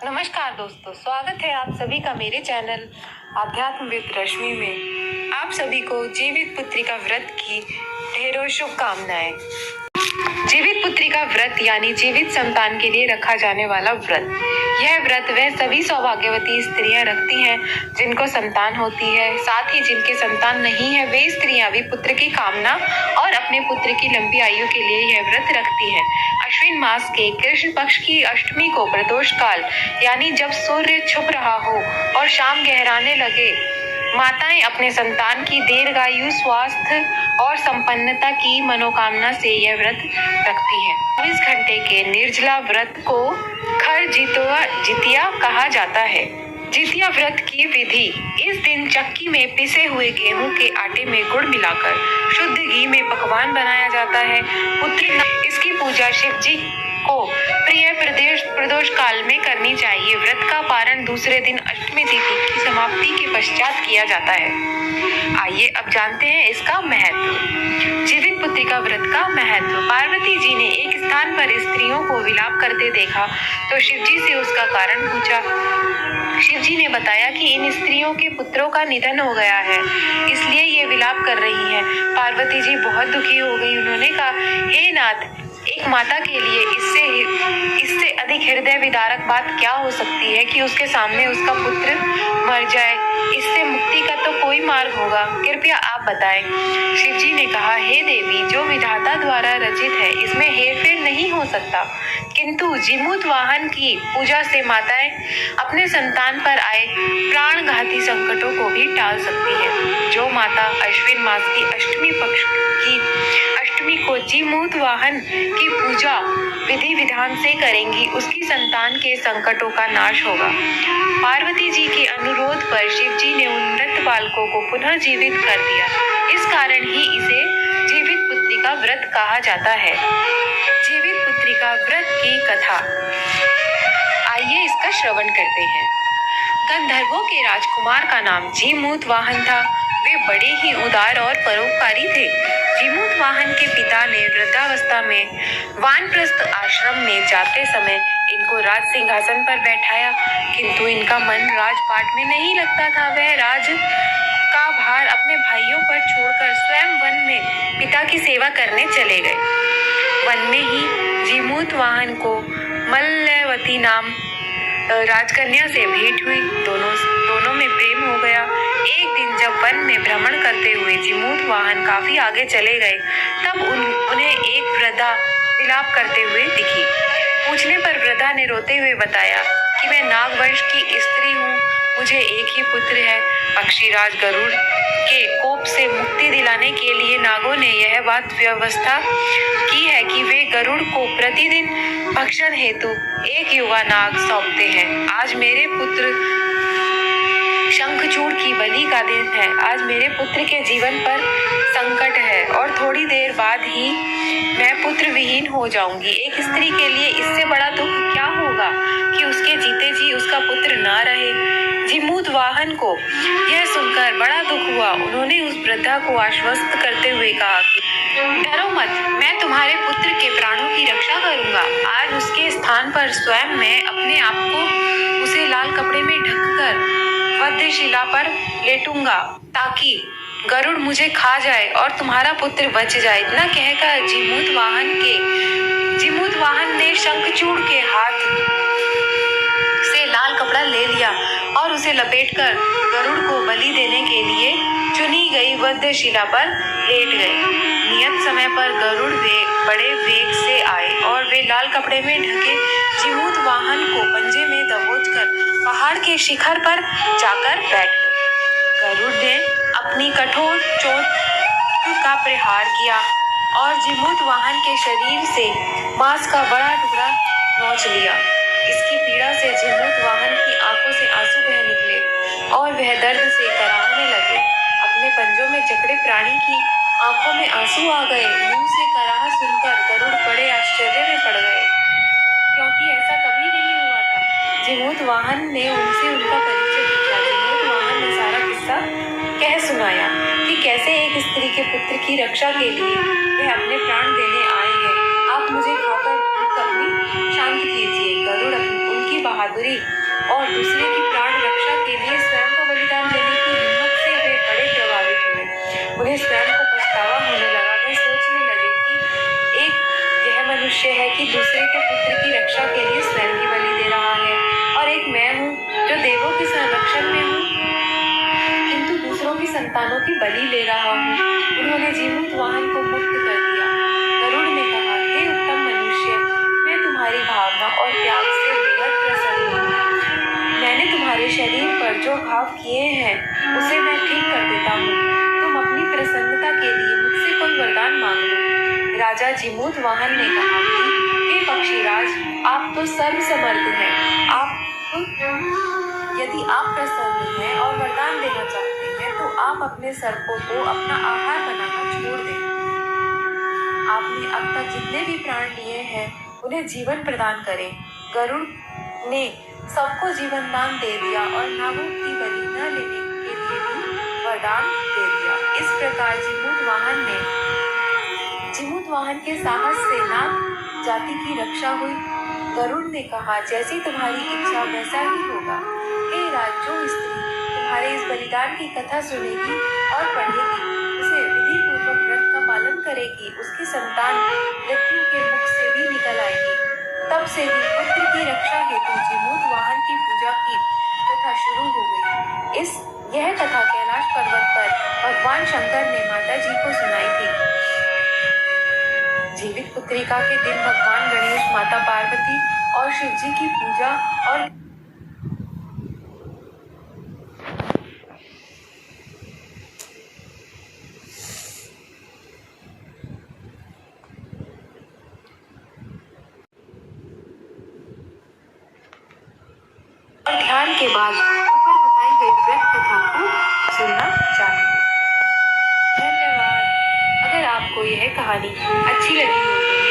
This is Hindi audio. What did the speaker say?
नमस्कार दोस्तों, स्वागत है आप सभी का मेरे चैनल आध्यात्म विद रश्मि में। आप सभी को जीवित पुत्रिका व्रत की ढेरों शुभकामनाएं। जीवित पुत्रिका व्रत यानी जीवित संतान के लिए रखा जाने वाला व्रत। यह व्रत वह सभी सौभाग्यवती स्त्रियां रखती हैं जिनको संतान होती है। साथ ही जिनके संतान नहीं है वे स्त्रियां भी पुत्र की कामना और अपने पुत्र की लंबी आयु के लिए यह व्रत रखती हैं। अश्विन मास के कृष्ण पक्ष की अष्टमी को प्रदोष काल यानी जब सूर्य छुप रहा हो और शाम गहराने लगे, माताएं अपने संतान की दीर्घायु, स्वास्थ्य और संपन्नता की मनोकामना से यह व्रत रखती हैं। 24 घंटे के निर्जला व्रत को खर जितिया कहा जाता है। जितिया व्रत की विधि: इस दिन चक्की में पिसे हुए गेहूं के आटे में गुड़ मिलाकर शुद्ध घी में पकवान बनाया जाता है। इसकी पूजा शिव जी को प्रिय प्रदोष काल में करनी चाहिए। व्रत का पारण दूसरे दिन अष्टमी तिथि की समाप्ति के पश्चात किया जाता है। आइए अब जानते हैं इसका महत्व। जीवित पुत्रिका व्रत का महत्व: पार्वती जी ने एक स्थान पर स्त्रियों को विलाप करते देखा तो शिव जी से उसका कारण पूछा। शिव जी ने बताया कि इन स्त्रियों के पुत्रों का निधन हो गया है, इसलिए ये विलाप कर रही हैं। पार्वती जी बहुत दुखी हो गई। उन्होंने कहा, हे नाथ, एक माता के लिए इससे अधिक हृदय विदारक बात क्या हो सकती है कि उसके सामने उसका पुत्र मर जाए। इससे मुक्ति का तो कोई मार्ग होगा, कृपया आप बताएं। शिव जी ने कहा, हे देवी, जो विधाता द्वारा रचित है इसमें हेरफेर नहीं हो सकता, किंतु जीमूत वाहन की पूजा से माताएं अपने संतान पर आए प्राणघाती संकटों को भी टाल सकती है। जो माता अश्विन मास की अष्टमी को जीमूत वाहन की पूजा विधि विधान से करेंगी, उसकी संतान के संकटों का नाश होगा। पार्वती जी के अनुरोध पर शिव जी ने उन मृत बालकों को पुनः जीवित कर दिया। इस कारण ही इसे जीवित पुत्रिका व्रत कहा जाता है। जीवित पुत्रिका व्रत की कथा, आइए इसका श्रवण करते हैं। गंधर्वों के राजकुमार का नाम जीमूत वाहन था। वे बड़े ही उदार और परोपकारी थे। जीमूत वाहन के पिता ने वृद्धावस्था में वानप्रस्थ आश्रम में जाते समय इनको राज सिंहासन पर बैठाया, किंतु इनका मन राजपाट में नहीं लगता था। वह राज का भार अपने भाइयों पर छोड़कर स्वयं वन में पिता की सेवा करने चले गए। वन में ही जीमूत वाहन को मल्लवती नाम राजकन्या से भेंट हुई। दोनों में प्रेम हो गया। एक दिन जब वन में भ्रमण करते हुए जीमूत वाहन काफी आगे चले गए, तब उन्हें एक वृद्धा विलाप करते हुए दिखी। पूछने पर वृद्धा ने रोते हुए बताया कि मैं नागवंश की स्त्री हूँ, मुझे एक ही पुत्र है। पक्षीराज गरुड़ के कोप से मुक्ति दिलाने के लिए नागों ने यह बात व्यवस्था की है कि वे गरुड़ को प्रतिदिन भक्षण हेतु एक युवा नाग सौंपते हैं। आज मेरे पुत्र शंखचूड़ की बलि का दिन है। आज मेरे पुत्र के जीवन पर संकट है और थोड़ी देर बाद ही मैं पुत्र विहीन हो जाऊंगी। एक स्त्री के लिए इससे बड़ा दुख क्या होगा कि उसके जीते जी उसका पुत्र ना रहे। जीमूत वाहन को यह सुनकर बड़ा दुख हुआ। उन्होंने उस वृद्धा को आश्वस्त करते हुए कहा कि डरो मत, मैं तुम्हारे पुत्र के प्राणों की रक्षा करूंगा। आज उसके स्थान पर स्वयं मैं अपने आप को उसे लाल कपड़े में ढककर वध्यशिला पर लेटूंगा ताकि गरुड़ मुझे खा जाए और तुम्हारा पुत्र बच जाए। इतना कहकर जीमूत वाहन ने शंखचूड़ के हाथ से लाल कपड़ा ले लिया और उसे लपेटकर गरुड़ को बलि देने के लिए चुनी गई वध्यशिला पर लेट गए। नियत समय पर गरुड़ बड़े वेग से आए और वे लाल कपड़े में ढके जीमूत वाहन को पंजे में दबोचकर पहाड़ के शिखर पर जाकर बैठ गए। गरुड़ ने अपनी कठोर चोंच का प्रहार किया और जीमूत वाहन के शरीर से मांस का बड़ा टुकड़ा नोच लिया। इसकी पीड़ा से जीमूत वाहन की आंखों से आंसू बह निकले और वह दर्द से कराहने लगे। अपने पंजों में जकड़े प्राणी की आंखों में आंसू आ गए। मुंह से कराह सुनकर गरुड़ बड़े आश्चर्य में पड़ गए, क्योंकि ऐसा कभी नहीं हुआ था। जीमूत वाहन ने उनसे उनका परिचय पूछा। जीमूत वाहन ने सारा किस्सा कह सुनाया कि कैसे एक स्त्री के पुत्र की रक्षा के लिए वह अपने प्राण देने आए हैं। आप मुझे खाकर अपनी शांत कीजिए। गरुड़ उनकी बहादुरी और दूसरे की प्राण रक्षा के लिए स्वयं का बलिदान देने की हिम्मत से वे बड़े प्रभावित हुए। उन्हें स्वयं को पछतावा होने लगा। वे सोचने लगे कि एक यह मनुष्य है कि दूसरे के पुत्र की रक्षा के लिए स्वयं की बलि दे रहा है, और एक मैं हूँ जो देवों के संरक्षण में हूँ किंतु दूसरों की संतानों की बलि ले रहा हूँ। उन्होंने जीमूत वाहन को मुक्त कर दिया। गरुड़ ने कहा, हे उत्तम मनुष्य, मैं तुम्हारी भावना और त्याग से बेहद प्रसन्न हूँ। मैंने तुम्हारे शरीर पर जो घाव किए हैं उसे मैं ठीक कर देता हूँ। तुम अपनी प्रसन्नता के लिए मुझसे कोई वरदान मांग लो। राजा जीमूत वाहन ने कहा कि हे पक्षीराज, आप तो सर्वसमर्थ हैं। यदि आप प्रसन्न हैं और वरदान देना चाहते हैं तो आप अपने सर्पों को अपना आहार बनाना छोड़ दें। आपने अब तक जितने भी प्राण लिए हैं उन्हें जीवन प्रदान करें। गरुड़ ने सबको जीवन दान दे दिया और नागों की बलि न लेने के लिए भी वरदान दे दिया। इस प्रकार जीमूत वाहन के साहस से नाग जाति की रक्षा हुई। गरुड़ ने कहा, जैसी तुम्हारी इच्छा वैसा ही होगा। हे राज, जो स्त्री तुम्हारे इस बलिदान की कथा सुनेगी और पढ़ेगी, उसे विधि पूर्वक व्रत का पालन करेगी, उसकी संतान मृत्यु के मुख से भी निकल आएगी। तब से ही पुत्र की रक्षा हेतु जीमूत वाहन की पूजा की प्रथा शुरू हो गई। यह कथा कैलाश पर्वत पर भगवान शंकर ने माता जी को सुनाई थी। जीवित पुत्रिका के दिन भगवान गणेश, माता पार्वती और शिव जी की पूजा और ध्यान के बाद ऊपर बताई गई व्रत कथा को सुनना चाहिए। धन्यवाद। अगर आपको यह कहानी अच्छी लगी हो तो